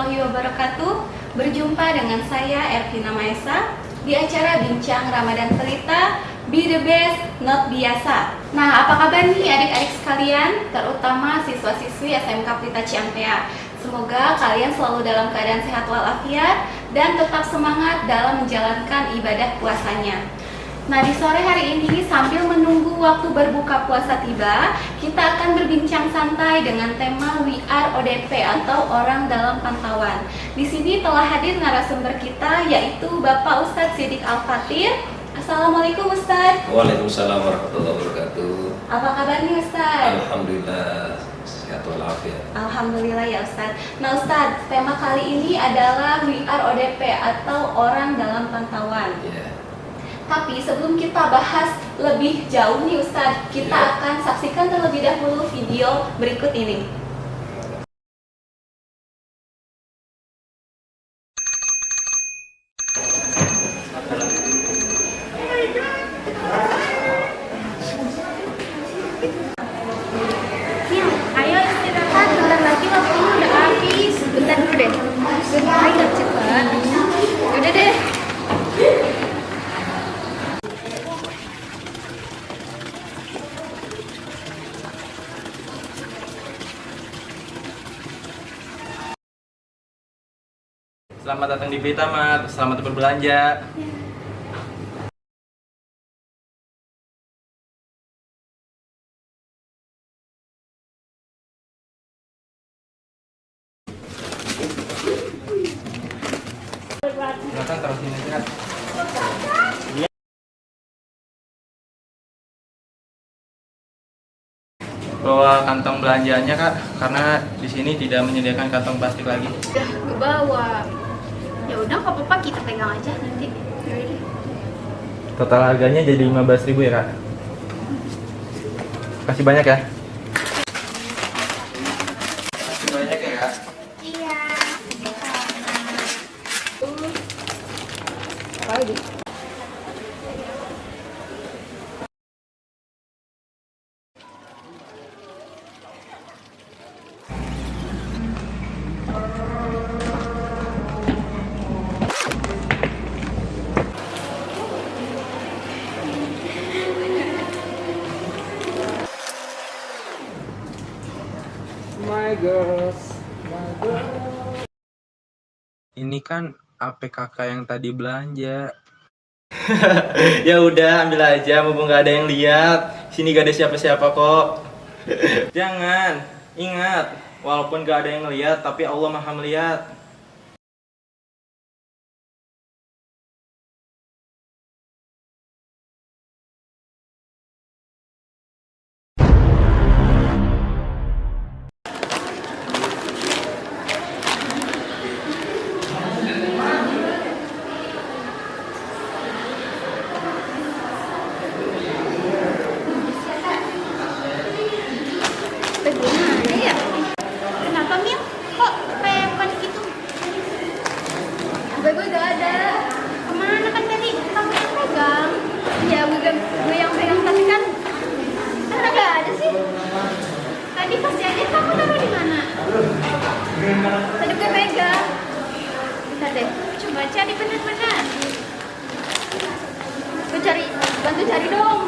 warahmatullahi wabarakatuh. Berjumpa dengan saya Ervina Maesa di acara Bincang Ramadan Pelita Be the Best Not Biasa. Nah, apa kabar nih adik-adik sekalian, terutama siswa-siswi SMK Pelita Ciampea? Semoga kalian selalu dalam keadaan sehat walafiat dan tetap semangat dalam menjalankan ibadah puasanya. Nah, di sore hari ini sambil menunggu waktu berbuka puasa tiba, kita akan berbincang santai dengan tema We Are ODP atau Orang Dalam Pantauan. Di sini telah hadir narasumber kita yaitu Bapak Ustadz Siddiq Al-Fatir. Assalamualaikum Ustadz. Waalaikumsalam warahmatullahi wabarakatuh. Apa kabarnya Ustadz? Alhamdulillah sehat walafiat. Alhamdulillah ya Ustadz. Nah Ustadz, tema kali ini adalah We Are ODP atau Orang Dalam Pantauan. Ya. Tapi sebelum kita bahas lebih jauh nih Ustadz, kita akan saksikan terlebih dahulu video berikut ini. Ayo istirahat, bentar lagi waktunya udah habis. Bentar dulu deh. Ayo cepat. Udah deh. Selamat datang di Pelita, Mat. Selamat berbelanja. Silakan taruh sini aja. Bawa kantong belanjaannya, Kak, karena di sini tidak menyediakan kantong plastik lagi. Udah ke bawah. Ya udah nggak apa-apa, kita pegang aja nanti. Yaudah deh. Total harganya jadi 15.000 ya, Kak. Kasih banyak ya. Kasih banyak ya, Kak. Iya. Apa lagi? Ini kan APKK yang tadi belanja. Ya udah, ambil aja, mumpung gak ada yang lihat. Sini gak ada siapa-siapa kok. Jangan, ingat, walaupun gak ada yang lihat, tapi Allah Maha melihat. Bagaimana ya? Kenapa Mil? Kok kayak bukan gitu? Gue gak ada. Kemana kan tadi kamu yang pegang? Ya bukan gue yang pegang, tapi kan karena gak ada sih. Tadi pas jajan kamu taruh di mana? Tadi gue pegang. Bentar deh, coba cari benar-benar. Gue cari, bantu cari dong.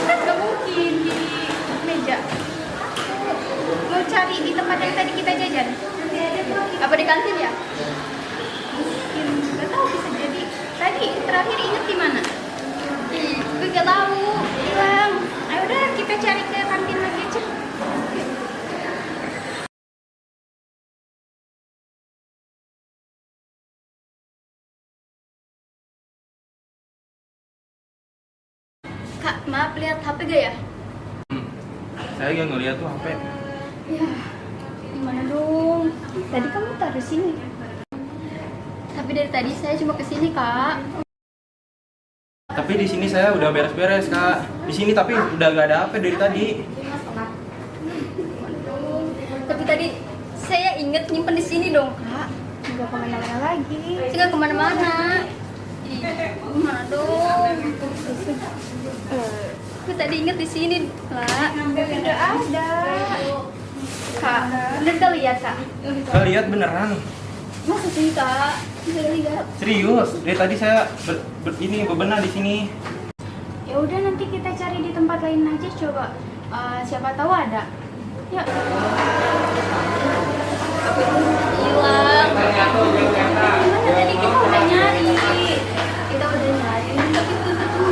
Kan gak mungkin di meja. Mau cari di tempat yang tadi kita jajan? Apa di kantin ya? Mungkin, gak tahu, bisa jadi. Tadi terakhir inget di mana? Gue gak tahu, hilang. Ayo udah kita cari ke kantin lagi aja. Kak, maaf, lihat HP gak ya? Saya gak ngeliat tuh HP. Ya, gimana dong? Tadi kamu taruh sini. Tapi dari tadi saya cuma kesini, Kak. Tapi di sini saya udah beres-beres, Kak. Di sini tapi udah gak ada HP dari tadi. Tapi tadi saya inget nyimpen di sini dong, Kak. Nggak kemana-mana lagi. Saya nggak kemana-mana. Ih, gimana dong? Aku tadi inget di sini, Kak. Nggak ada. Kak, bener kali ya Kak? Kak lihat beneran. Masa sih Kak? Bisa lihat. Serius, dari tadi saya ini bebenah di sini. Ya udah nanti kita cari di tempat lain aja coba. Siapa tahu ada. Ya. Hilang. Gimana tadi kita udah nyari? Kita udah nyari, tapi belum ketemu.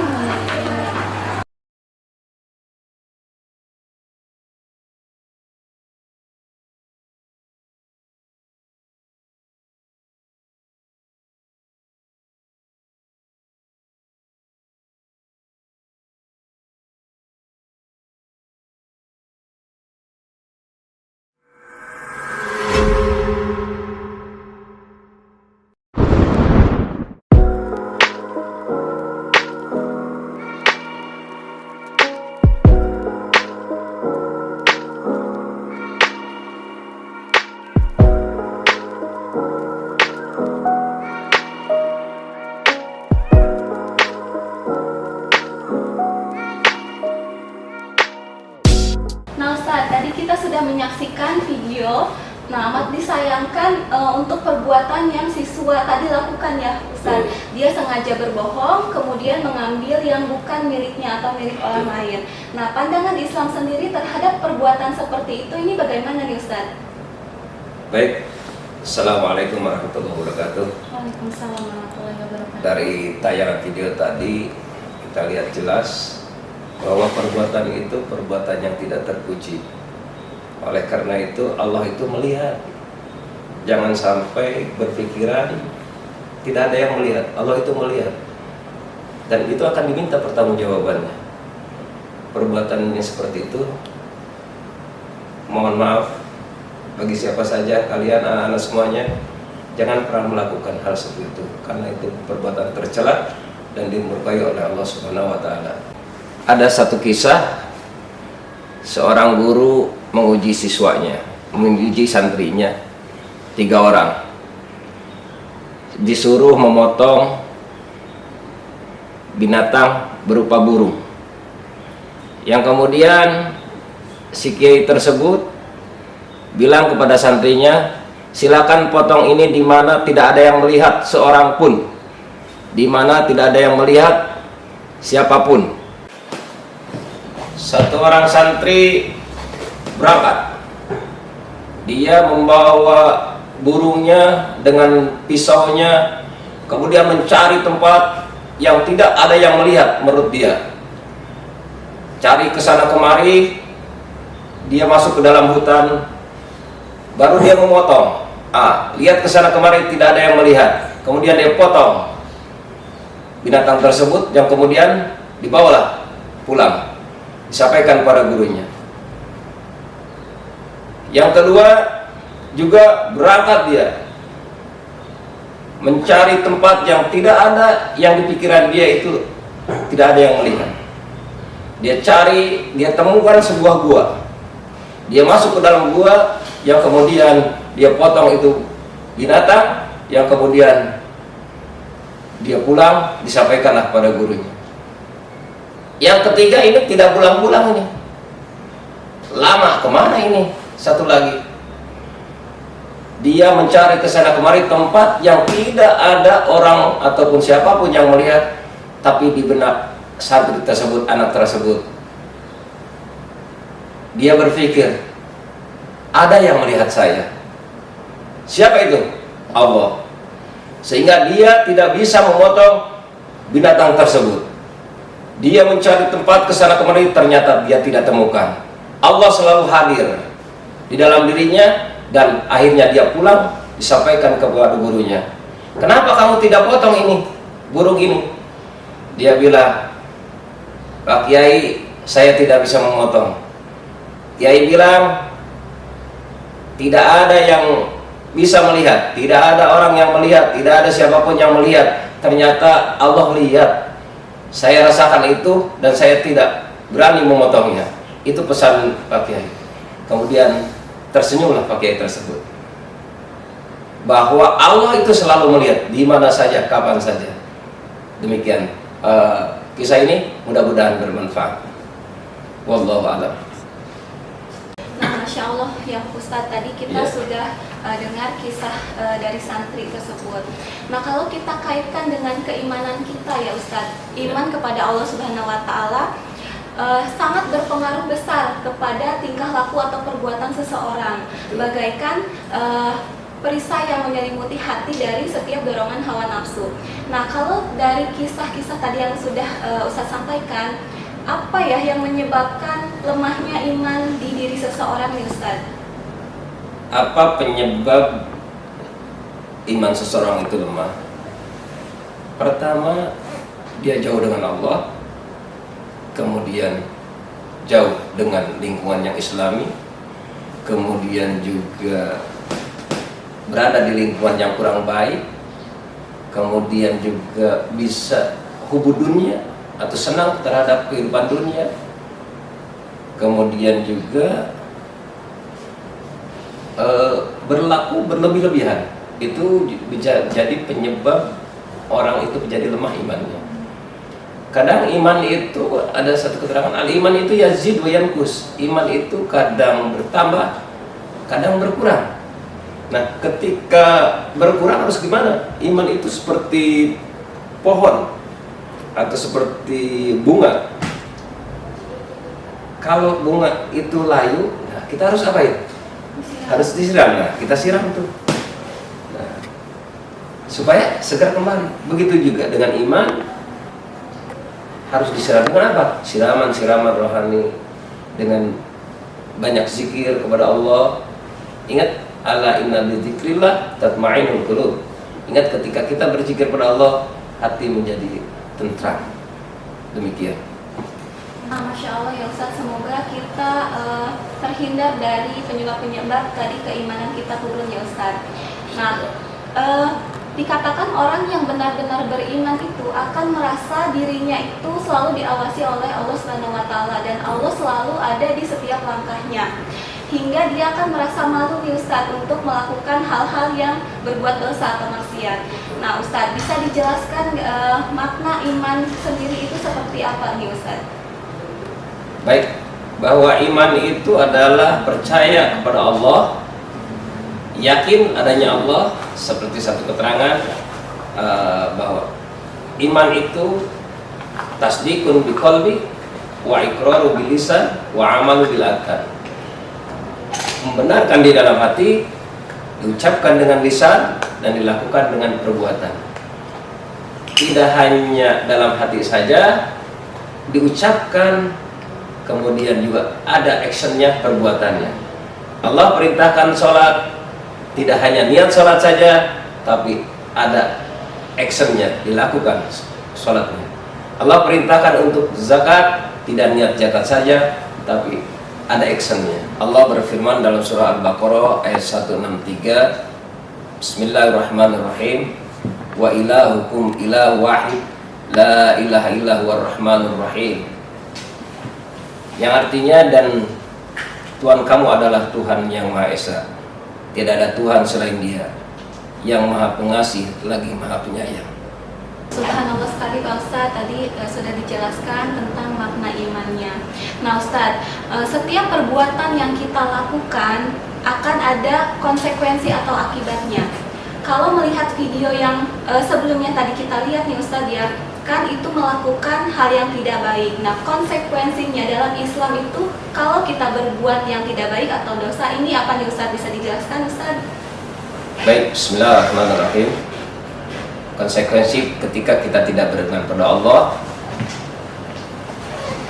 Nah Ustadz, tadi kita sudah menyaksikan video. Nah, amat disayangkan untuk perbuatan yang siswa tadi lakukan ya Ustadz. Dia sengaja berbohong, kemudian mengambil yang bukan miliknya atau milik orang lain. Nah, pandangan Islam sendiri terhadap perbuatan seperti itu ini bagaimana nih Ustadz? Baik, Assalamualaikum warahmatullahi wabarakatuh. Waalaikumsalam warahmatullahi wabarakatuh. Dari tayangan video tadi kita lihat jelas bahwa perbuatan itu perbuatan yang tidak terpuji. Oleh karena itu Allah itu melihat. Jangan sampai berpikiran tidak ada yang melihat. Allah itu melihat. Dan itu akan diminta pertanggungjawabannya. Perbuatan yang seperti itu, mohon maaf bagi siapa saja kalian anak-anak semuanya, jangan pernah melakukan hal seperti itu karena itu perbuatan tercela dan dimurkai oleh Allah Subhanahu wa taala. Ada satu kisah seorang guru menguji siswanya, menguji santrinya, 3 orang. Disuruh memotong binatang berupa burung. Yang kemudian si kiai tersebut bilang kepada santrinya, silakan potong ini di mana tidak ada yang melihat seorang pun, di mana tidak ada yang melihat siapapun. Satu orang santri berangkat. Dia membawa burungnya dengan pisaunya, kemudian mencari tempat yang tidak ada yang melihat menurut dia. Cari ke sana kemari, dia masuk ke dalam hutan, baru dia memotong. Lihat ke sana kemari tidak ada yang melihat. Kemudian dia potong binatang tersebut yang kemudian dibawalah pulang, disampaikan kepada gurunya. Yang kedua juga berangkat dia mencari tempat yang tidak ada, yang di pikiran dia itu tidak ada yang melihat. Dia cari, dia temukan sebuah gua. Dia masuk ke dalam gua, yang kemudian dia potong itu binatang, yang kemudian dia pulang, disampaikanlah pada gurunya. Yang ketiga ini tidak pulang-pulang ini, lama. Kemana ini? Satu lagi, dia mencari ke sana kemari tempat yang tidak ada orang ataupun siapapun yang melihat, tapi di benak santri tersebut, anak tersebut, dia berpikir ada yang melihat saya. Siapa itu? Allah. Sehingga dia tidak bisa memotong binatang tersebut. Dia mencari tempat ke sana kemari, ternyata dia tidak temukan. Allah selalu hadir di dalam dirinya, dan akhirnya dia pulang, disampaikan kepada gurunya. Kenapa kamu tidak potong ini, burung ini? Dia bilang, Pak Kiai, saya tidak bisa memotong. Kiai bilang, tidak ada yang bisa melihat, tidak ada orang yang melihat, tidak ada siapapun yang melihat. Ternyata Allah lihat. Saya rasakan itu dan saya tidak berani memotongnya. Itu pesan Pak Kiai. Kemudian tersenyumlah Pak Kiai tersebut, bahwa Allah itu selalu melihat di mana saja, kapan saja. Demikian kisah ini, mudah-mudahan bermanfaat. Wallahu a'lam. Nah, Masya Allah ya Ustadz, tadi kita Iya. sudah dengar kisah dari santri tersebut. Nah kalau kita kaitkan dengan keimanan kita ya Ustadz, iman kepada Allah Subhanahu Wa Taala sangat berpengaruh besar kepada tingkah laku atau perbuatan seseorang, bagaikan perisai yang menyelimuti hati dari setiap dorongan hawa nafsu. Nah kalau dari kisah-kisah tadi yang sudah Ustadz sampaikan, apa ya yang menyebabkan lemahnya iman di diri seseorang nih Ustadz? Apa penyebab iman seseorang itu lemah? Pertama, dia jauh dengan Allah, kemudian jauh dengan lingkungan yang islami, kemudian juga berada di lingkungan yang kurang baik, kemudian juga bisa hubud dunia atau senang terhadap kehidupan dunia, kemudian juga berlaku berlebih-lebihan. Itu bisa jadi penyebab orang itu menjadi lemah imannya. Kadang iman itu ada satu keterangan, al-iman itu yazid wa yanqus. Iman itu kadang bertambah, kadang berkurang. Nah, ketika berkurang harus gimana? Iman itu seperti pohon atau seperti bunga. Kalau bunga itu layu, nah kita harus apain? Harus disiram. Nah, kita siram tuh. Nah, supaya segar kembali. Begitu juga dengan iman, harus disiram dengan apa? Siraman rohani, dengan banyak zikir kepada Allah. Ingat, ala inna bidzikrillah tatma'innul qulub. Ingat, ketika kita berzikir kepada Allah, hati menjadi tentram. Demikian. Nah, Masya Allah ya Ustadz, semoga kita terhindar dari penyebab-penyebab tadi keimanan kita turun ya Ustadz. Nah, dikatakan orang yang benar-benar beriman itu akan merasa dirinya itu selalu diawasi oleh Allah Subhanahu Wa Taala, dan Allah selalu ada di setiap langkahnya, hingga dia akan merasa malu nih Ustadz untuk melakukan hal-hal yang berbuat dosa atau maksiat. Nah Ustadz, bisa dijelaskan makna iman sendiri itu seperti apa nih Ustadz? Baik, bahwa iman itu adalah percaya kepada Allah, yakin adanya Allah, seperti satu keterangan bahwa iman itu tasdikun biqalbi wa iqraru bil lisan wa amalu bil arkan. Membenarkan di dalam hati, diucapkan dengan lisan dan dilakukan dengan perbuatan. Tidak hanya dalam hati saja diucapkan, kemudian juga ada actionnya, perbuatannya. Allah perintahkan sholat, tidak hanya niat sholat saja, tapi ada actionnya, dilakukan sholatnya. Allah perintahkan untuk zakat, tidak niat zakat saja, tapi ada actionnya. Allah berfirman dalam surah Al-Baqarah ayat 163, Bismillahirrahmanirrahim, wa ilahukum ilahu wahid, la ilaha illa huwar rahmanur rahim. Yang artinya, dan Tuhan kamu adalah Tuhan yang Maha Esa, tidak ada Tuhan selain Dia, yang Maha Pengasih lagi Maha Penyayang. Subhanallah sekali Pak Ustadz, tadi sudah dijelaskan tentang makna imannya. Nah Ustadz, setiap perbuatan yang kita lakukan akan ada konsekuensi atau akibatnya. Kalau melihat video yang sebelumnya tadi kita lihat nih Ustadz ya, kan itu melakukan hal yang tidak baik. Nah konsekuensinya dalam Islam itu kalau kita berbuat yang tidak baik atau dosa, ini apa nih Ustadz, bisa dijelaskan Ustadz? Baik, Bismillahirrahmanirrahim. Konsekuensi ketika kita tidak beriman pada Allah,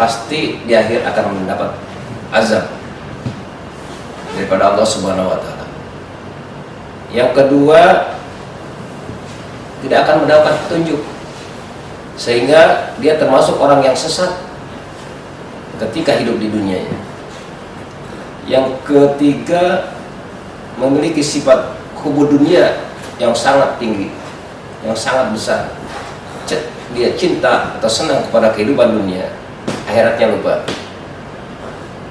pasti di akhir akan mendapat azab daripada Allah Subhanahu wa Ta'ala. Yang kedua, tidak akan mendapat petunjuk, sehingga dia termasuk orang yang sesat ketika hidup di dunianya. Yang ketiga, memiliki sifat hubud dunia yang sangat tinggi, yang sangat besar. Dia cinta atau senang kepada kehidupan dunia, akhiratnya lupa.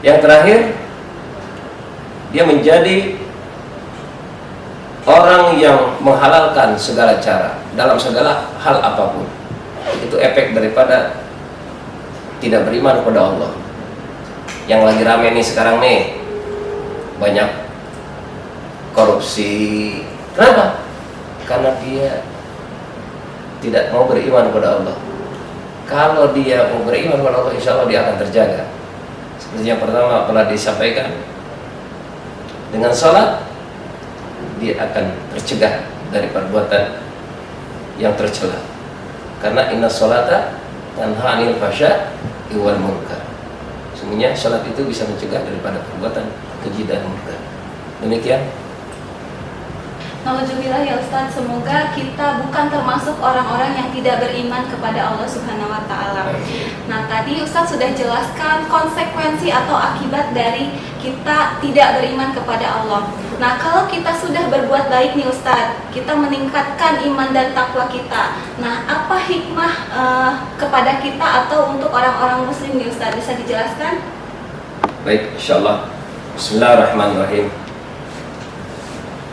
Yang terakhir, dia menjadi orang yang menghalalkan segala cara dalam segala hal apapun. Itu efek daripada tidak beriman kepada Allah. Yang lagi rame nih sekarang nih, banyak korupsi. Kenapa? Karena dia tidak mau beriman kepada Allah. Kalau dia mau beriman kepada Allah, insya Allah dia akan terjaga. Seperti yang pertama telah disampaikan, dengan sholat dia akan tercegah dari perbuatan yang tercela. Karena inna sholata tanha 'anil fahsya'i wal munkar. Sesungguhnya sholat itu bisa mencegah daripada perbuatan keji dan munkar. Demikian. Nauzubillah ya Ustadz, semoga kita bukan termasuk orang-orang yang tidak beriman kepada Allah Subhanahu wa Ta'ala. Nah, tadi Ustadz sudah jelaskan konsekuensi atau akibat dari kita tidak beriman kepada Allah. Nah, kalau kita sudah berbuat baik nih Ustadz, kita meningkatkan iman dan takwa kita. Nah, apa hikmah kepada kita atau untuk orang-orang muslim nih Ustadz? Bisa dijelaskan? Baik, insyaallah. Bismillahirrahmanirrahim.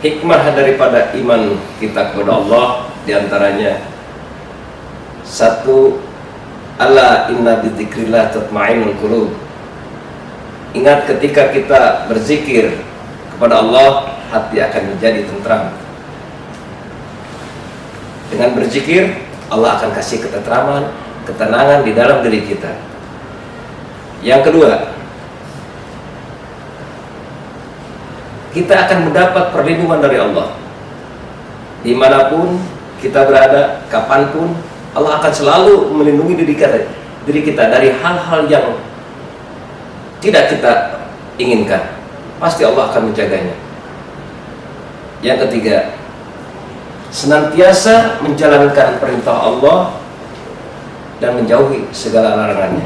Hikmah daripada iman kita kepada Allah diantaranya, satu, ala inna bidzikrillah tatma'innul qulub. Ingat, ketika kita berzikir kepada Allah, hati akan menjadi tentram. Dengan berzikir, Allah akan kasih ketentraman, ketenangan di dalam diri kita. Yang kedua, kita akan mendapat perlindungan dari Allah. Dimanapun kita berada, kapanpun, Allah akan selalu melindungi diri kita dari hal-hal yang tidak kita inginkan. Pasti Allah akan menjaganya. Yang ketiga, senantiasa menjalankan perintah Allah dan menjauhi segala larangannya.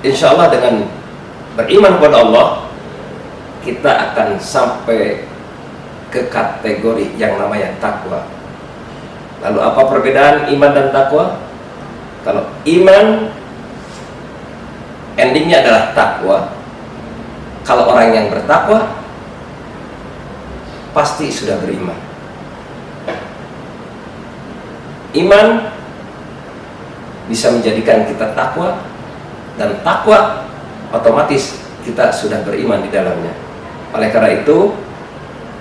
Insya Allah dengan beriman kepada Allah, kita akan sampai ke kategori yang namanya takwa. Lalu apa perbedaan iman dan takwa? Kalau iman endingnya adalah takwa, kalau orang yang bertakwa pasti sudah beriman. Iman bisa menjadikan kita takwa, dan takwa otomatis kita sudah beriman di dalamnya. Oleh karena itu,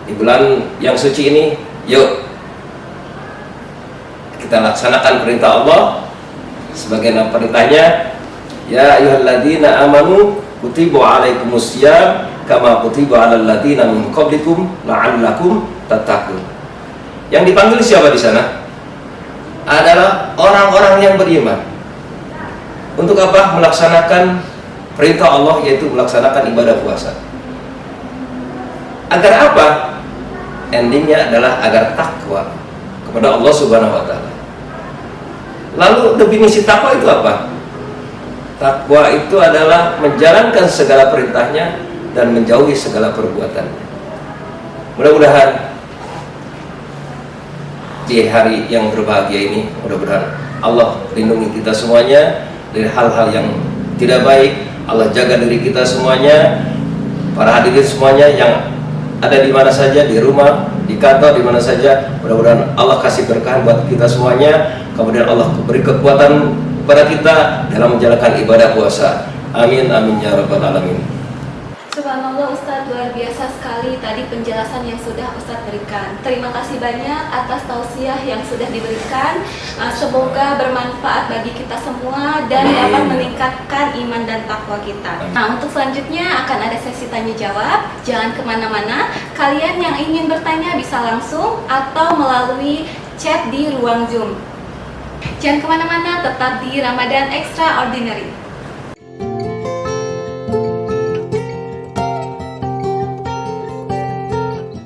di bulan yang suci ini, yuk kita laksanakan perintah Allah sebagaimana perintahnya, ya ayyuhalladzina amanu kutiba alaikumusiyam kama kutiba alal ladzina min qablikum la'allakum tattaqun. Yang dipanggil siapa di sana? Adalah orang-orang yang beriman. Untuk apa? Melaksanakan perintah Allah, yaitu melaksanakan ibadah puasa. Agar apa? Endingnya adalah agar takwa kepada Allah Subhanahu wa Ta'ala. Lalu definisi takwa itu apa? Takwa itu adalah menjalankan segala perintahnya dan menjauhi segala perbuatannya. Mudah-mudahan di hari yang berbahagia ini, mudah-mudahan Allah lindungi kita semuanya dari hal-hal yang tidak baik. Allah jaga diri kita semuanya, para hadirin semuanya yang ada di mana saja, di rumah, di kantor, di mana saja. Mudah-mudahan Allah kasih berkah buat kita semuanya. Kemudian Allah beri kekuatan kepada kita dalam menjalankan ibadah puasa. Amin, amin ya rabbal alamin. Subhanallah Ustadz, luar biasa sekali tadi penjelasan yang sudah Ustadz berikan. Terima kasih banyak atas tausiah yang sudah diberikan. Semoga bermanfaat bagi kita semua dan dapat meningkatkan iman dan takwa kita. Nah, untuk selanjutnya akan ada sesi tanya jawab. Jangan kemana-mana. Kalian yang ingin bertanya bisa langsung atau melalui chat di ruang Zoom. Jangan kemana-mana, tetap di Ramadan Extraordinary.